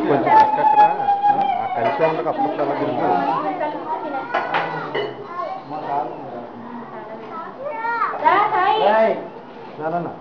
కొంచెం అక్కడ కలిసి ఉండక అప్పట్లో అలా తిరుగు చాలన్నా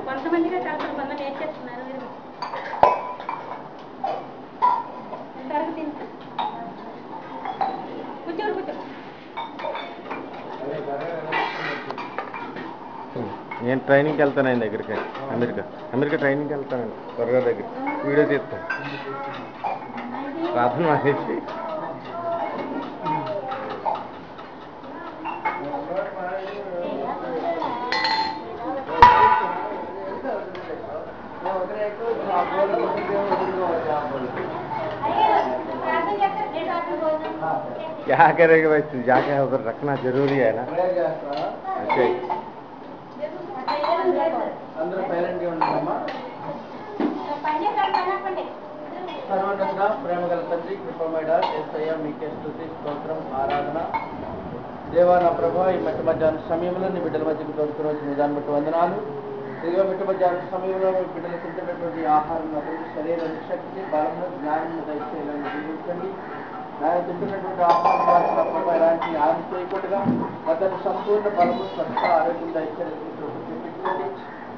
కొంతమందిగా కలుపుతారు, కొంతమంది ఏం చేస్తున్నారు కూర్చోరు కూర్చో. నేను ట్రైనింగ్కి వెళ్తాను ఆయన దగ్గరికి, అమెరికా ట్రైనింగ్కి వెళ్తాను త్వరగా దగ్గర వీడియో తీస్తాను ప్రార్థన మానేసి क्या करेगा भाई, तू जाके उधर रखना जरूरी है ना। अच्छा అందరూ సైలెంట్ గా ఉండాలమ్మా. సర్వోన్నత ప్రేమ గల తండ్రి, కృపమేడ యేసయ్య, మీకే స్తుతి స్తోత్రం ఆరాధన. దేవా నా ప్రభా, ఈ మధ్య మధ్యాహ్న సమయంలో నీ బిడ్డల మధ్యకు తోడుకుని నీ దాన్ని బట్టి వందనాలు. ఇదిగో మిట్ట మధ్యాహ్న సమయంలో మీ బిడ్డలు తింటున్నటువంటి ఆహారం అతనికి శరీర శక్తి బలము జ్ఞానం దయచేయాలని జీవించండి. ఆయన తింటున్నటువంటి ఆహారం వారికి నా ప్రభా ఎలాంటి హాని చేయకుండా అతని సంపూర్ణ బలము స్వస్థ ఆరోగ్యం దయచేయాలని చూపించండి.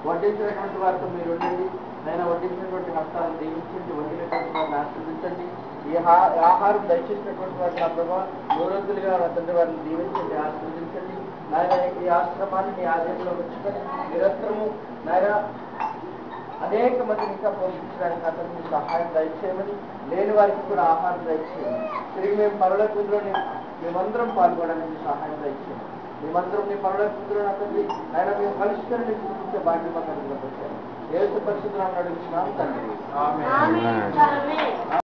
వడ్డించినటువంటి వారితో మీరు ఉండండి. నేను వడ్డించినటువంటి హస్తాలను దీవించండి, వడ్డినటువంటి వారిని ఆశీర్వదించండి. ఈ ఆహారం దయచేసినటువంటి వారిని నా ప్రభావ నూరొద్దులుగా నా తండ్రి వారిని దీవించండి, ఆశీర్వదించండి. నాయన ఈ ఆశ్రమాన్ని నీ ఆలయంలో వచ్చుకొని నిరంతరము నాయన అనేక మందిని ఇంకా పోషించడానికి అతనికి సహాయం దయచేయమని, లేని వారికి కూడా ఆహారం దయచేయమని, తిరిగి మేము పరలోకంలో మేమందరం పాల్గొనడానికి సహాయం దయచేయమని, మేమందరం నీ పరలోకంలో అతన్ని ఆయన మేము కలుసుకొని చూపించే బాధ్యత మాకు వచ్చాము. యేసు పరిశుద్ధులను అడుగుతున్నాం తండ్రి. ఆమేన్.